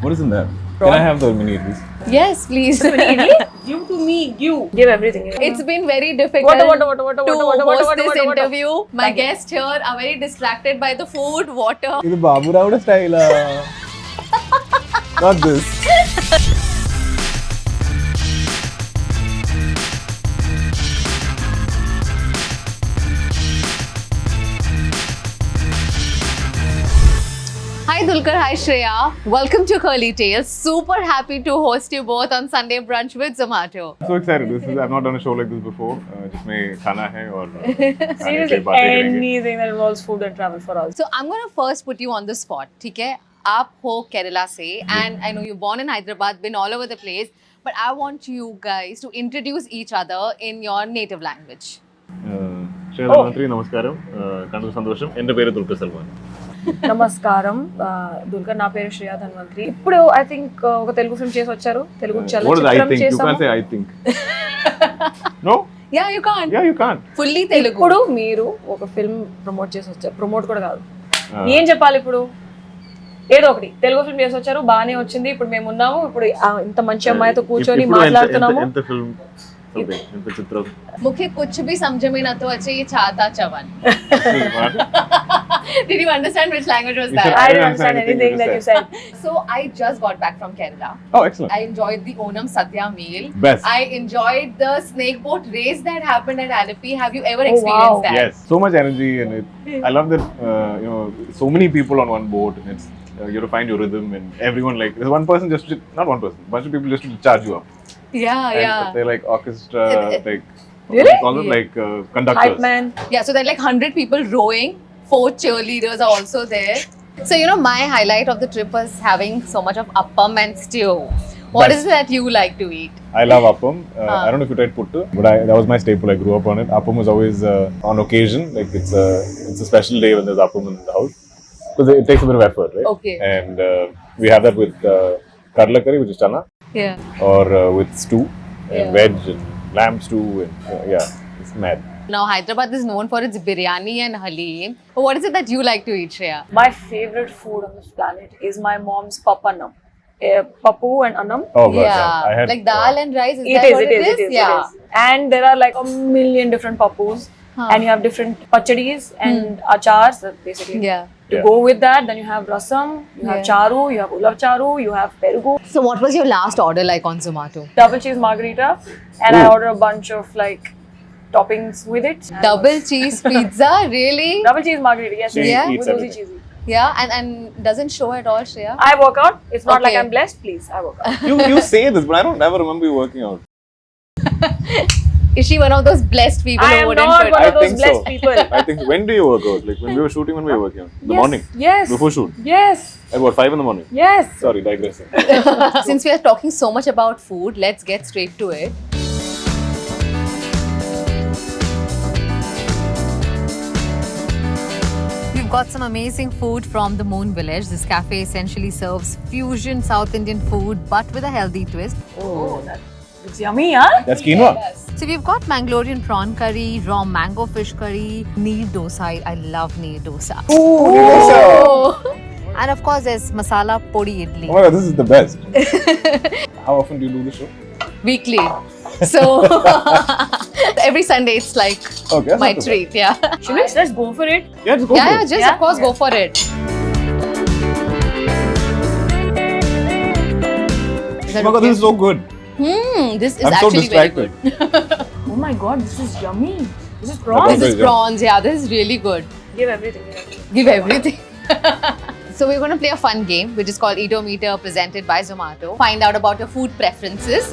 What is in there? Can I have the mini idlis? Yes, please. Give to me. Give everything. It's been very difficult to host this what? interview. My guests here are very distracted by the food, water. This is Babu Rao style. Not this. Hi Dulquer, hi Shreya. Welcome to Curly Tales. Super happy to host you both on Sunday Brunch with Zomato. I'm so excited. I've not done a show like this before. Just me khana hai aur Seriously, anything that involves food and travel for us. So I'm going to first put you on the spot, ठीक है? आप हो Kerala से, and I know you're born in Hyderabad, been all over the place, but I want you guys to introduce each other in your native language. Shreya Dhanwanthary, namaskaram. Kandu sandosham. Ende peru Dulquer Salmaan. నమస్కారం దుల్కర్ నా పేరు శ్రేయా ధన్వంతరి ఇప్పుడు I think ఒక Telugu film చేసి వచ్చారు తెలుగు చలనచిత్రం చేసాము You can't say I think. No? Yeah, you can't. Yeah, you can't. Fully Telugu. ఇప్పుడు మీరు ఒక ఫిల్మ్ ప్రమోట్ చేసి వచ్చారు ప్రమోట్ కూడా కాదు ఏం చెప్పాలి ఇప్పుడు ఏదో ఒకటి తెలుగు ఫిల్మ్ చేసి వచ్చారు బాగానే వచ్చింది ఇప్పుడు మేము ఉన్నాము ఇప్పుడు ఇంత మంచి అమ్మాయితో కూర్చొని మాట్లాడుతున్నాము ఎంత ఫిల్మ్ ఎంత చిత్రం मुझे कुछ भी समझ में ना तो अच्छे ये चाहता Chyavan. Did you understand which language was that? I didn't understand anything that you said. So I just got back from Kerala. Oh, excellent. I enjoyed the Onam Sadhya meal. Best. I enjoyed the snake boat race that happened at Alleppey. Have you ever experienced that? Yes, so much energy in it. I love that so many people on one boat and it's you have to find your rhythm and everyone like there's one person just not one person bunch of people just to charge you up. Yeah. They're like orchestra like Really? Call them like conductors. Hype man. Yeah, so there are like 100 people rowing. 4 cheerleaders are also there. So my highlight of the trip was having so much of appam and stew. What is it that you like to eat? I love appam. I don't know if you tried puttu, but that was my staple. I grew up on it. Appam was always on occasion. Like it's a special day when there's appam in the house because it takes a bit of effort, right? Okay. And we have that with karla curry, which is chana, or with stew and veg and lamb stew and it's mad. Now Hyderabad is known for its biryani and halim. But what is it that you like to eat, Shreya? My favorite food on this planet is my mom's papanam. Papu and annam. Oh god, I had like dal and rice. Is It that is, what it is. And there are like a million different papus. And you have different pachadis and achars basically. To go with that, then you have rasam, you have charu, you have ulav charu, you have perugu. So what was your last order like on Zomato? Double cheese margarita, and I order a bunch of like toppings with it. Double cheese pizza, really? Double cheese margarita, yes. She Yeah, eats with everything. cheesy. Yeah, and doesn't show at all, Shreya. I work out. It's not like Okay. I'm blessed, please. I work out. You say this, but I don't ever remember you working out. Is she one of those blessed people I who am wouldn't not put one I of those think blessed so. people. I think when do you work out? Like when we were shooting, when we were working out? In the morning? Yes. Before shoot? Yes. At what, 5 in the morning? Yes. Sorry, digressing. Since we are talking so much about food, let's get straight to it. We've got some amazing food from the Moon Village. This cafe essentially serves fusion South Indian food but with a healthy twist. Oh, that looks yummy, huh? That's quinoa. So we've got Mangalorean Prawn Curry, raw mango fish curry, Neer Dosas. I love Neer Dosas. Ooh. And of course there's Masala Podi Idli. Oh my god, this is the best. How often do you do the show? Weekly. So every Sunday it's like Okay, my that's not too treat, yeah. Shameless, let's go for it. Yeah, just go for it. Just of course go for it. Is Oh that my god, okay? this is so good. This is I'm so actually very distracted. good. Oh my god, this is yummy. This is prawns. This is prawns, yeah. This is really good. Give everything. Give everything. So we're going to play a fun game which is called Eatometer presented by Zomato. Find out about your food preferences.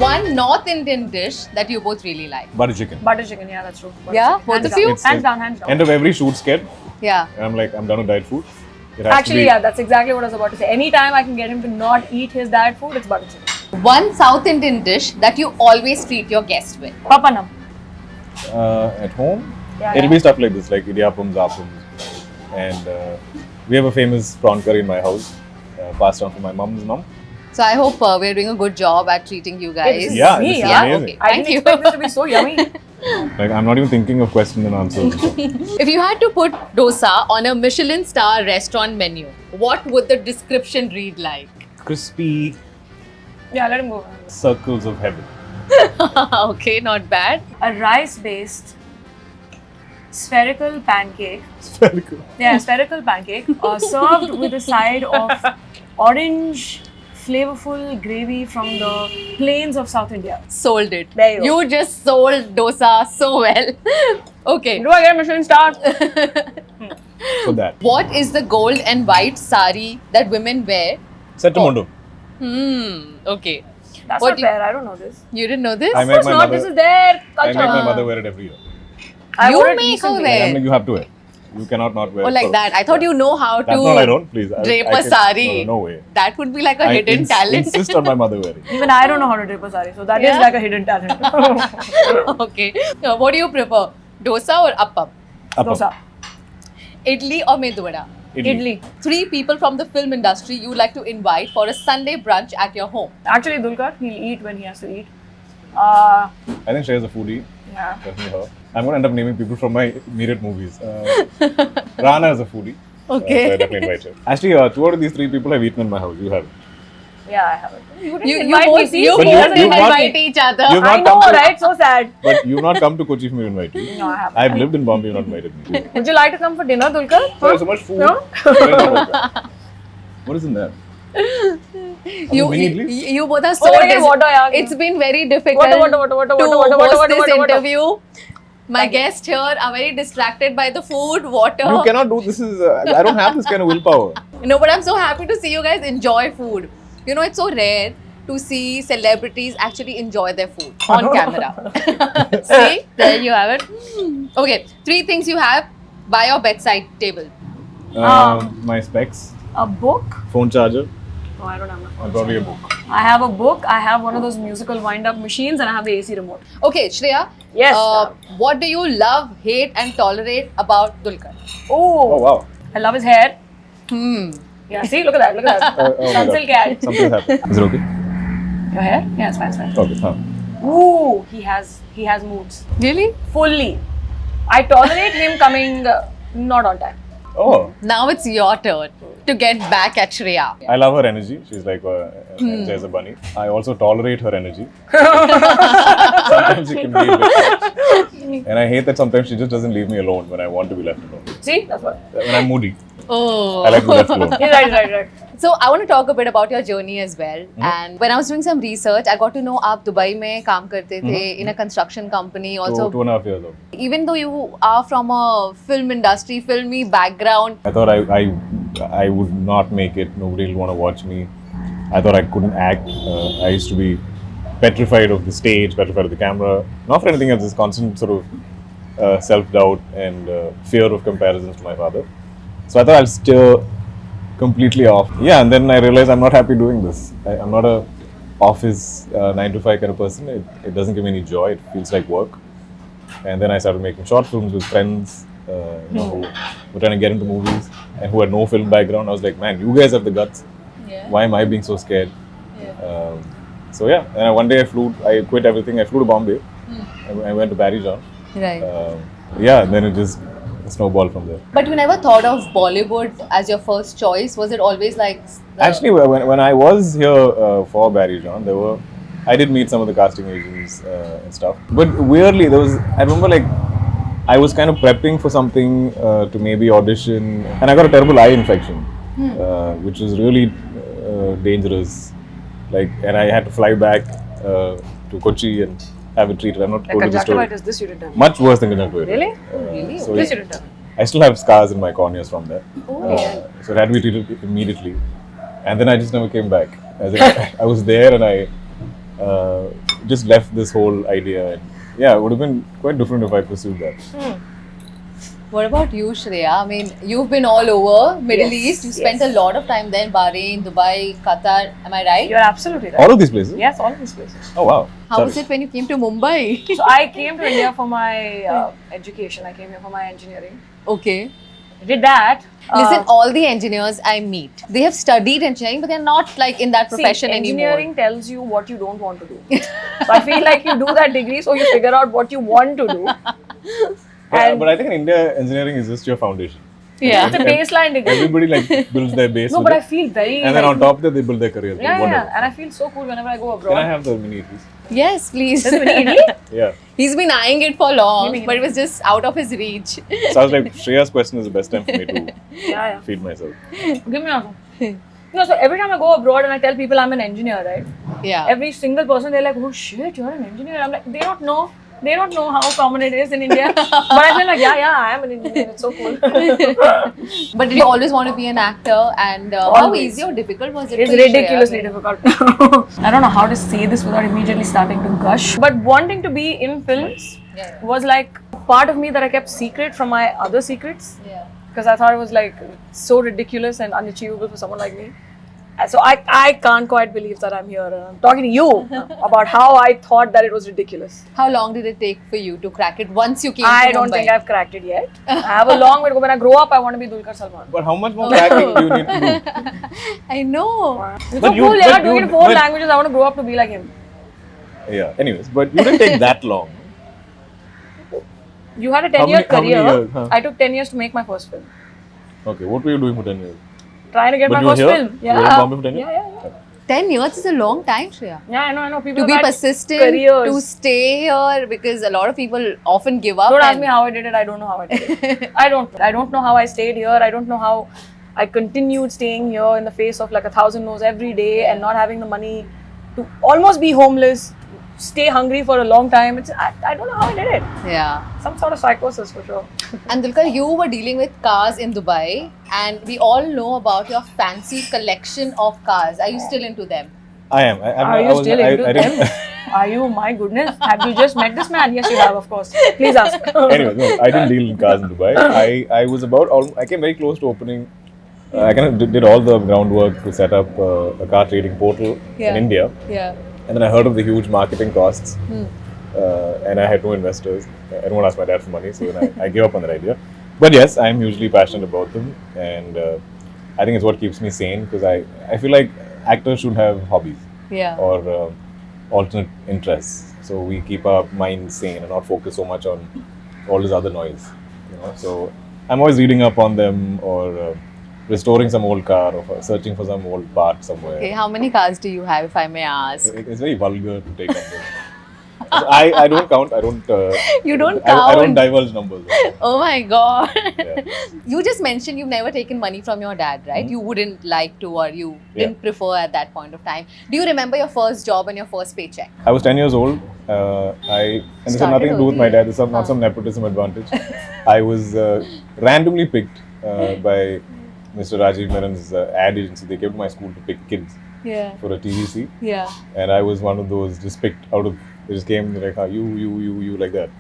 One North Indian dish that you both really like. Butter chicken. Butter chicken, yeah, that's true. Butter Yeah? chicken. Both Hands of you? down. Hands down, hands down. End of every shoot sketch, Yeah. and I'm like, I'm done with diet food. It has Actually, to be, yeah, that's exactly what I was about to say. Anytime I can get him to not eat his diet food, it's butter chicken. One South Indian dish that you always treat your guests with. Papanam. At home, Yeah, it'll yeah. be stuff like this, like iddiyappams, appams, and we have a famous prawn curry in my house, passed down from my mom's mom. So I hope we're doing a good job at treating you guys. It's Yeah, me, this is yeah. amazing. Okay. I Thank didn't you. expect this to be so yummy. Like, I'm not even thinking of question and answers. If you had to put dosa on a Michelin star restaurant menu, what would the description read like? Crispy Yeah, let him go. circles of heaven. Okay, not bad. A rice-based spherical pancake. Spherical. Yeah, spherical pancake served with a side of orange, flavorful gravy from the plains of South India. Sold it. There you go. You just sold dosa so well. Okay. Do I get a Michelin star? For that. What is the gold and white sari that women wear? Setamondo. Okay. That's What not do you- fair. I don't know this. You didn't know this? I Of make course my not. mother. This is their I culture. make my mother wear it every year. I You wore it make her recently. wear. I'm like, you have to wear. You cannot not wear Oh, it. like that. I thought you know how That's to not I don't. Please. drape I a sari. No way. That would be like a hidden talent. Insist on my mother wearing. Even I don't know how to drape a sari, so that is Yeah? like a hidden talent. Okay. What do you prefer? Dosa or appam? Appam. Dosa. Idli or medu vada? Idli. 3 people from the film industry you would like to invite for a Sunday brunch at your home. Actually, Dulquer, he'll eat when he has to eat. I think Shreya's a foodie. Yeah. Definitely her. I'm going to end up naming people from my immediate movies. Rana is a foodie. Okay. So I definitely invite her. Actually, 2 out of these 3 people I've eaten in my house. You haven't. Yeah, I haven't. You didn't You invite me, both, see? you But both you've didn't not- invite each other. you've I not know, come to- right? So sad. But you've not come to Kochi for me to invite you. No, I haven't. I've lived in Bombay, you've not invited me. Would you like to come for dinner, Dulquer? There's so much food. No? What is in there? You, mini you, idlis? you both are so Oh, okay, water, yeah. It's been very difficult Water, to host this interview. My Thank you. guests here are very distracted by the food, water. You cannot do this. I don't have this kind of willpower. No, but I'm so happy to see you guys enjoy food. You know, it's so rare to see celebrities actually enjoy their food on camera. See, there you have it. Okay, 3 things you have by your bedside table. My specs, A book? phone charger, No, I don't have my and probably a book. I have a book, I have one of those musical wind-up machines, and I have the AC remote. Okay, Shreya. Yes. What do you love, hate, and tolerate about Dulquer? Oh, wow. I love his hair. Hmm. Yeah, see, look at that, look at that. Oh my Sunsilk God. cat. Something happened. Is it okay? Your hair? Yeah, it's fine, it's fine. Okay. Ooh, he has moods. Really? Fully. I tolerate him coming not on time. Oh, Now it's your turn to get back at Shreya. I love her energy. She's like there's a bunny. I also tolerate her energy. Sometimes she can be a bit much. And I hate that sometimes she just doesn't leave me alone when I want to be left alone. See, that's what. When I'm moody, Oh. I like to be left alone. He's right. So I want to talk a bit about your journey as well. And when I was doing some research, I got to know आप Dubai में काम करते थे in a construction company. Also, 2.5 years old. even though you are from a film industry, filmy background, I thought I would not make it. Nobody will want to watch me. I thought I couldn't act. I used to be petrified of the stage, petrified of the camera. Not for anything else, this constant sort of self-doubt and fear of comparisons to my father. So I thought I'll steer completely off. Yeah, and then I realized I'm not happy doing this. I'm not a office 9 to 5 kind of person. It doesn't give me any joy. It feels like work. And then I started making short films with friends who were trying to get into movies and who had no film background. I was like, man, you guys have the guts. yeah. Why am I being so scared? Yeah. So yeah, and one day I quit everything. I flew to Bombay. I went to Payasam. Right. Yeah, and then it just snowballed from there. But you never thought of Bollywood as your first choice? Was it always like... Actually, when I was here for Barry John, I did meet some of the casting agents and stuff. But weirdly, I remember like I was kind of prepping for something to maybe audition, and I got a terrible eye infection, which was really dangerous. And I had to fly back to Kochi and have it treated. I'm not Like told you the story. conjunctivitis, this you didn't tell me. Much worse than conjunctivitis. Really? Really? So This you didn't tell me. I still have scars in my corneas from that. Oh. So it had to be treated immediately. And then I just never came back. As in, I was there and I just left this whole idea. And yeah, it would have been quite different if I pursued that. What about you, Shreya? I mean, you've been all over Middle Yes, East. You spent yes. a lot of time there in Bahrain, Dubai, Qatar. Am I right? You're absolutely right. All of these places? Yes, all of these places. Oh wow. How Sorry. was it when you came to Mumbai? So I came to India for my education. I came here for my engineering. Okay. I did that. Listen, all the engineers I meet, they have studied engineering, but they're not like in that profession engineering anymore. tells you what you don't want to do. So I feel like you do that degree so you figure out what you want to do. But I think in India, engineering is just your foundation. Yeah. It's a baseline degree. Everybody like builds their base. No, with but it. I feel very. And then on top of that, they build their careers. Yeah, whatever. and I feel so cool whenever I go Can abroad. I have the mini, please? Yes, please. This is mini idli? Yeah. He's been eyeing it for long, Maybe. but it was just out of his reach. So I was like, Shreya's question is the best time for me to Yeah. feed myself. Give me one. No, so every time I go abroad and I tell people I'm an engineer, right? Yeah. Every single person, they're like, oh shit, you're an engineer. I'm like, they don't know. They don't know how common it is in India. But I feel like, yeah, I am an engineer. It's so cool. But did you always want to be an actor? And how Always. easy or difficult was it? It's for you, ridiculously Shreya? difficult. I don't know how to say this without immediately starting to gush. But wanting to be in films was like part of me that I kept secret from my other secrets. Yeah. Because I thought it was like so ridiculous and unachievable for someone like me. And so I can't quite believe that I'm here and I'm talking to you about how I thought that it was ridiculous. How long did it take for you to crack it once you came I to don't Mumbai? think I've cracked it yet. I have a long way to go. When I grow up, I want to be Dulquer Salmaan. But how much more cracking do you need to do? I know. It's But so you- cool, yeah, but doing you- it in 4 but- languages. I want to grow up to be like him. Yeah. Anyways, but you didn't take that long. You had a How 10-year many- how many career. years, huh? I took 10 years to make my first film. Okay. What were you doing for 10 years? Trying to get But my you were first here? film. You were in Bombay for 10 years? Yeah. 10 years is a long time, Shreya. Yeah, I know. People To be have had persistent, careers. to stay here, because a lot of people often give up. Don't ask and- me how I did it. I don't know how I did it. I don't know how I stayed here. I don't know how I continued staying here in the face of like 1,000 no's every day and not having the money to almost be homeless, stay hungry for a long time. I don't know how I did it. Yeah. Some sort of psychosis for sure. And Dulquer, you were dealing with cars in Dubai, and we all know about your fancy collection of cars. Are you still into them? I am. Are you still into didn't- them? Are you? My goodness. Have you just met this man? Yes, you have, of course. Please ask. Anyway, no, I didn't deal in cars in Dubai. I was I came very close to opening. I kind of did all the groundwork to set up a car trading portal in India. Yeah. And then I heard of the huge marketing costs. And I had no investors. I didn't want to ask my dad for money, so then I gave up on that idea. But yes, I'm hugely passionate about them. And I think it's what keeps me sane, because I feel like actors should have hobbies Yeah. or alternate interests, so we keep our minds sane and not focus so much on all this other noise, so I'm always reading up on them or restoring some old car or searching for some old part somewhere. Okay, how many cars do you have, if I may ask? It's very vulgar to take numbers. So I don't count. I don't. You don't I don't count? divulge numbers. Oh my god. Yeah. You just mentioned you've never taken money from your dad, right? You wouldn't like to, or you didn't prefer at that point of time. Do you remember your first job and your first paycheck? I was 10 years old. And this had nothing to do with my dad. This is not some nepotism advantage. I was randomly picked by Mr. Rajiv Meron's ad agency. They came to my school to pick kids for a TVC. Yeah. And I was one of those just picked out of. They just came like, you like that,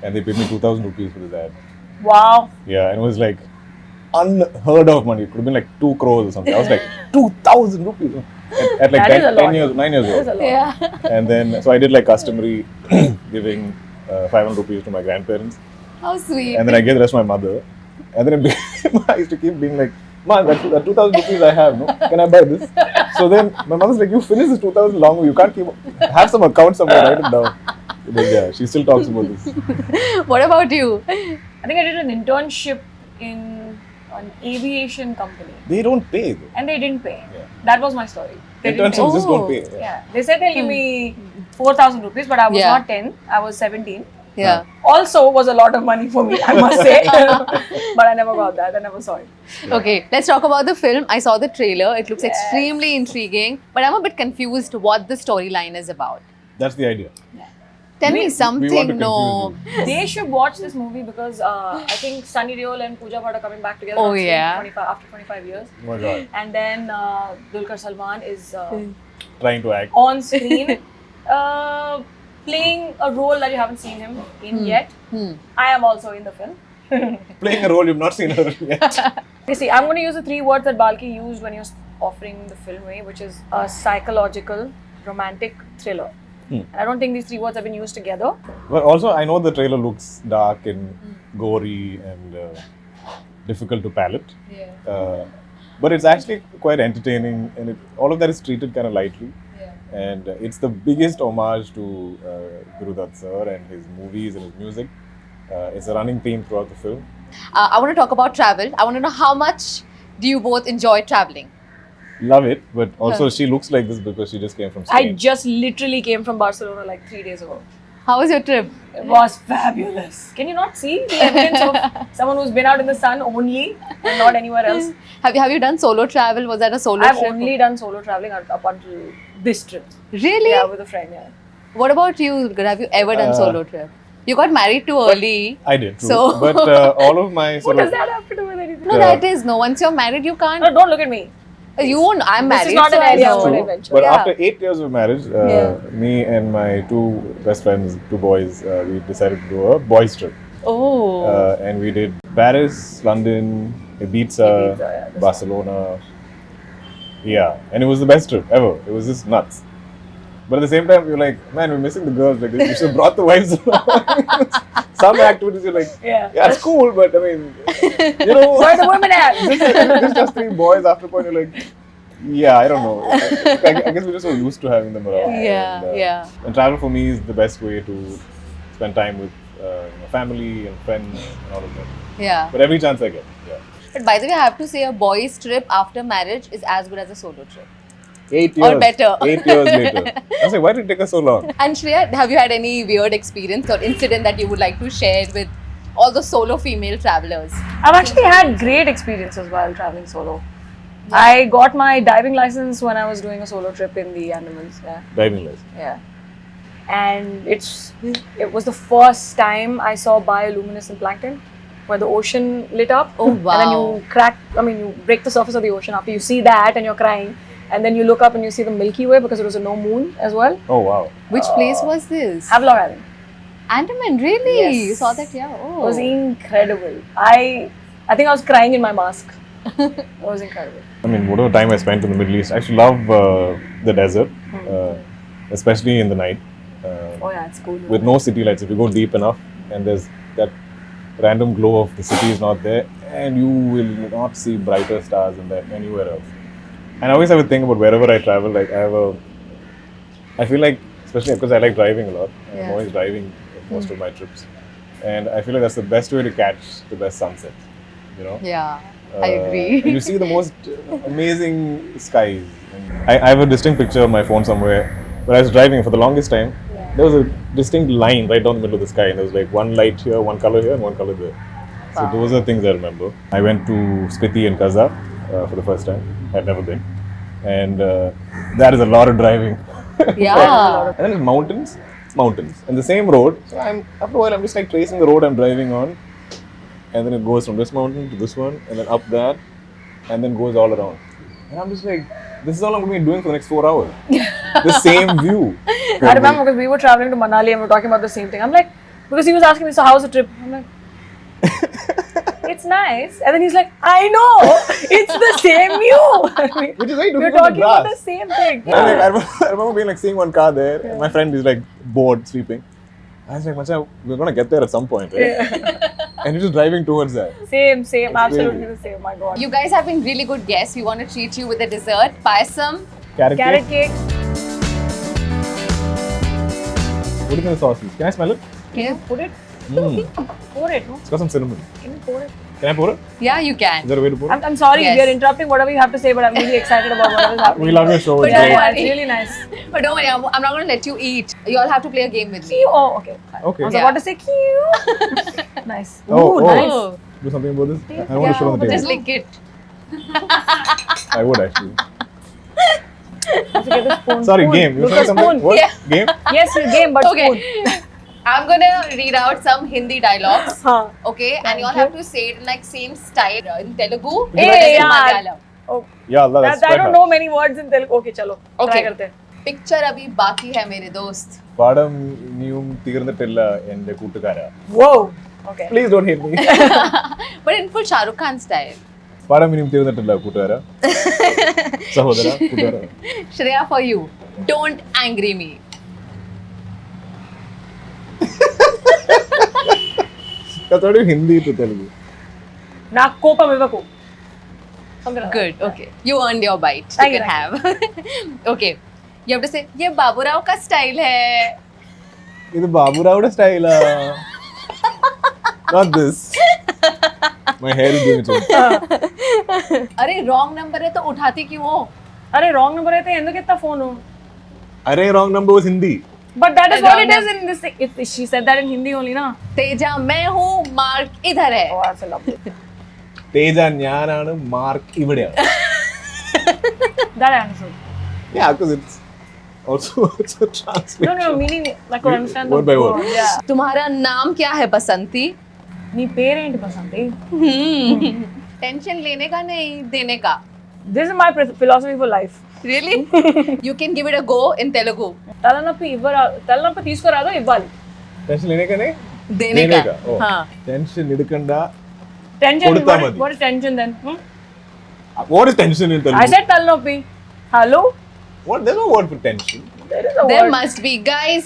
and they paid me 2,000 rupees for this ad. Wow. Yeah, and it was like unheard of money. It could have been like 2 crores or something. I was like 2,000 rupees at like That is a lot. 9 years That is a old. lot. Yeah. And then so I did like customary giving 500 rupees to my grandparents, How sweet. and then I gave the rest to my mother, and then it became, I used to keep being like, "Ma, that 2,000 rupees I have, no? Can I buy this?" So then my mother's like, "You finished this 2,000 long ago. You can't keep. Have some account somewhere. Write it down." But yeah, she still talks about this. What about you? I think I did an internship in an aviation company. They don't pay though. And they didn't pay. Yeah. That was my story. They didn't pay. Internships just don't Oh. pay. Yeah. They said they'll give me 4,000 rupees, but I was Yeah. not 10. I was 17. Yeah. Also was a lot of money for me, I must say. But I never got that. I never saw it. Okay, let's talk about the film. I saw the trailer. It looks extremely intriguing, but I'm a bit confused what the storyline is about. That's the idea. Tell me We want to something. confuse No. you. They should watch this movie because I think Sunny Deol and Pooja Bhatt are coming back together Oh, on screen yeah. after 25 years. Oh my God. And then Dulquer Salmaan is Trying to act. on screen playing a role that you haven't seen him in yet. I am also in the film. Playing a role you've not seen her yet. You see, I'm going to use the 3 words that Balki used when he was offering the film away, which is a psychological romantic thriller. And I don't think these 3 words have been used together. But also, I know the trailer looks dark and gory and difficult to palate. Yeah. But it's actually quite entertaining, and all of that is treated kind of lightly. Yeah. And it's the biggest homage to Guru Dutt sir and his movies and his music. It's a running theme throughout the film. I want to talk about travel. I want to know how much do you both enjoy traveling? Love it, but also she looks like this because she just came from I Spain. just literally came from Barcelona like 3 days ago. How was your trip? It was fabulous. Can you not see the evidence of someone who's been out in the sun only and not anywhere else? Have you done solo travel? Was that a solo I've trip? only done solo traveling up until this trip. Really? Yeah, with a friend, yeah. What about you? Have you ever done solo trip? You got married too early. I did, true. So- But all of my What sort does of... that have to do with anything? No, that is. No, once you're married, you can't. No, don't look at me. You won't. I'm This married. is not so an I area know. for True. adventure. But Yeah. after 8 years of marriage, me and my two best friends, two boys, we decided to do a boys trip. Oh. And we did Paris, London, Ibiza, yeah, that's Barcelona. Yeah, and it was the best trip ever. It was just nuts. But at the same time, you're like, man, we're missing the girls. Like, we should have brought the wives along. Some activities you're like, Yeah. it's cool, but I mean, you know, Where are the women at? just 3 boys after a point, you're like, yeah, I don't know. I guess we're just so used to having them around. Yeah, And, yeah. And travel for me is the best way to spend time with family and friends and all of that. Yeah. But every chance I get, yeah. But by the way, I have to say a boys' trip after marriage is as good as a solo trip. 8 years. Or better. 8 years later. I was like, why did it take us so long? And Shreya, have you had any weird experience or incident that you would like to share with all the solo female travelers? I've actually had great experiences while traveling solo. I got my diving license when I was doing a solo trip in the Andamans. Yeah. Diving license. Yeah. And it was the first time I saw bioluminescent plankton, where the ocean lit up. Oh, wow. And then you you break the surface of the ocean after you see that and you're crying. And then you look up and you see the Milky Way because it was a no moon as well. Oh, wow. Which place was this? Havelock Island. Andaman, really? Yes. You saw that? Yeah. Oh. It was incredible. I think I was crying in my mask. It was incredible. I mean, whatever time I spent in the Middle East, I actually love the desert, especially in the night. Oh yeah, it's cool. With no city lights, if you go deep enough and there's that random glow of the city is not there, and you will not see brighter stars than that anywhere else. And I always have a thing about wherever I travel, like I feel like, especially because I like driving a lot, I'm Yeah. always driving most of my trips, and I feel like that's the best way to catch the best sunset, you know? Yeah, I agree. And you see the most amazing skies. And I have a distinct picture on my phone somewhere where I was driving for the longest time. There was a distinct line right down the middle of the sky, and there was like one light here, one color here, and one color there. So those are things I remember. I went to Spiti and Kaza for the first time. I'd never been, and that is a lot of driving. Yeah. And then there's mountains, and the same road. So after a while I'm just like tracing the road I'm driving on, and then it goes from this mountain to this one, and then up that, and then goes all around. And I'm just like, this is all I'm going to be doing for the next 4 hours. The same view. I remember because we were traveling to Manali and we were talking about the same thing. I'm like, because he was asking me, so how's the trip? I'm like, it's nice. And then he's like, I know, it's the same view. Which is very We're difficult to talking about the grasp. same thing. And like, I remember being like seeing one car there, and my friend is like bored, sleeping. I was like, Macha, we're going to get there at some point, right? And he's just driving towards that. Same, It's absolutely crazy. the same. My God. You guys have been really good guests. We want to treat you with a dessert. Payasam. Carrot Carrot cake. cake. What do you think the sauce is? Can I smell it? Can you put it? Pour it, no? It's got some cinnamon. Can you pour it? Can I pour it? Yeah, you Is can. there a way to pour it? I'm sorry Yes. if you're interrupting whatever you have to say, but I'm really excited about whatever's happening. We love your show. But It's don't great. Yeah, worry. it's really nice. But don't worry, I'm not going to let you eat. You all have to play a game with me. Oh, okay. Okay. I was Yeah. about to say cute. Nice. Oh, Ooh, oh. nice. Do something about this? I don't want to show on the Just table. lick it. I would actually. Let's get the spoon. Sorry, Spoon. game. You Look saying at something? spoon. What? Yeah. Game? Yes, you game, but Okay. spoon. I'm going to read out some Hindi dialogues. Huh. Okay, and you all you. have to say it in like same style in Telugu. Hey, but in yaar. Malayalam. Oh, Yeah, Allah, that's I quite don't hard. know many words in Telugu. Okay, chalo. Okay. Try karte. Picture abhi baki hai mere dost. പാടം ഇനിയും തീർന്നിട്ടില്ല എൻ്റെ കൂട്ടുകാരാ. Whoa. Okay. Please don't hate me. But in full Shah Rukh Khan style. പാടം ഇനിയും തീർന്നിട്ടില്ല കൂട്ടുകാരാ. സഹോദരാ, കൂട്ടുകാരാ. Shreya, for you. Don't angry me. That's already Hindi to Telugu. నాకు కోపం ఇవ్వకు. Good. Okay. You earned your bite. Thank You you, can have. Okay. You have to say, ये बाबूराव का style है. ఇది బాబురావుడ style. Not this. My hair is doing its own. अरे wrong number है तो उठाती क्यों हो? అరే రాంగ్ నెంబర్ అయితే ఎందుకు ఎత్తా ఫోను? అరే wrong number was Hindi. But that is what it is in this. She said that in Hindi only, na? Teja मैं हूँ, मार्क इधर है. Oh, that's lovely. തേജ ഞാനാണ്, മാർക്ക് ഇവിടെയാണ്. That I understood. Yeah, because it's a translation. No, meaning I could understand Word the by word. Yeah. तुम्हारा नाम क्या है बसंती? నీ పేరేంటి బసంతి? टेंशन लेने का नहीं, देने का. This is my philosophy for life. Really? You can give it a go in Telugu. తలనొప్పి తీసుకురాదో ఇవ్వాలి. టెన్షన్ లేనే కనే देने का. हाँ. టెన్షన్ ఇడకండా. Tension. కొడతామది. What is tension then? What is tension in Telugu? I said తలనొప్పి. Hello? What? There's no word for tension. There is a There word. must be. Guys,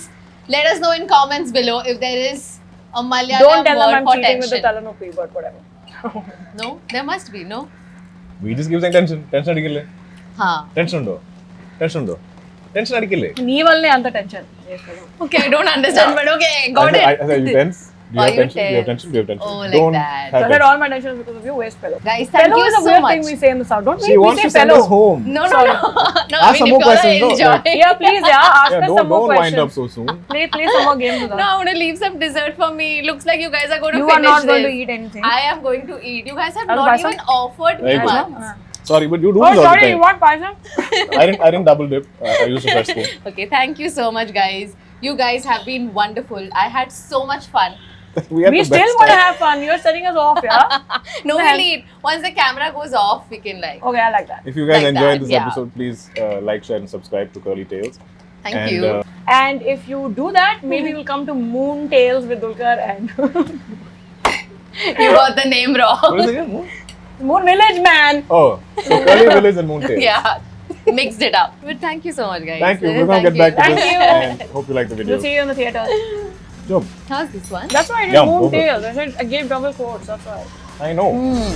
let us know in comments below if there is a Malayalam Don't tell them word I'm for cheating with the tension. తలనొప్పి, but whatever. No? There must be, no? We just give saying tension. Tension అడిగిల్లే. हाँ. Tension ఉండో. Tension అడిగిల్లే. నీ వల్లే అంత tension. Okay, I don't understand, but okay, got it. I said you tense. Do you Oh, have you tension? Do you have tense. tension? Do you have tension? Oh, like Don't that. have So I said tension. all my tension is because of you, waste fellow. Guys, thank Fellow you is a so weird much. thing we say in the South. Don't She we wants say to send fellow. us home. No. Ask I mean, some if more you're questions, no? enjoying. Yeah, please, ask Yeah, us some more don't wind questions. up so soon. Please some more games with us. No, I want to leave some dessert for me. Looks like you guys are going to You finish are not going to this. eat anything. I am going to eat. You guys have I'll not buy even some. offered me Very good. once. Sorry, but you do Oh, this all the sorry, time. you want Payasam? I didn't double dip. I used a fresh spoon. Okay, thank you so much, guys. You guys have been wonderful. I had so much fun. We had We the still best want to time. have fun. You're setting us off, yeah? No, Yeah. we'll eat. Once the camera goes off, we can like. Okay, I like that. If you guys Like enjoyed that, this yeah. episode, please like, share, and subscribe to Curly Tales. Thank And, you. And if you do that, maybe we'll come to Moon Tales with Dulquer and You got the name What wrong. is it again? Moon? Moon Village, man. Oh, so Curly Village and Moon Tales. Yeah, mixed it up. But thank you so much, guys. Thank you. We're gonna get back to Thank this, you. and hope you like the video. We'll see you in the theater. Job. How's this one? That's why I did Yum, Moon over. Tales. I said I gave double quotes. That's why. I know. Mm.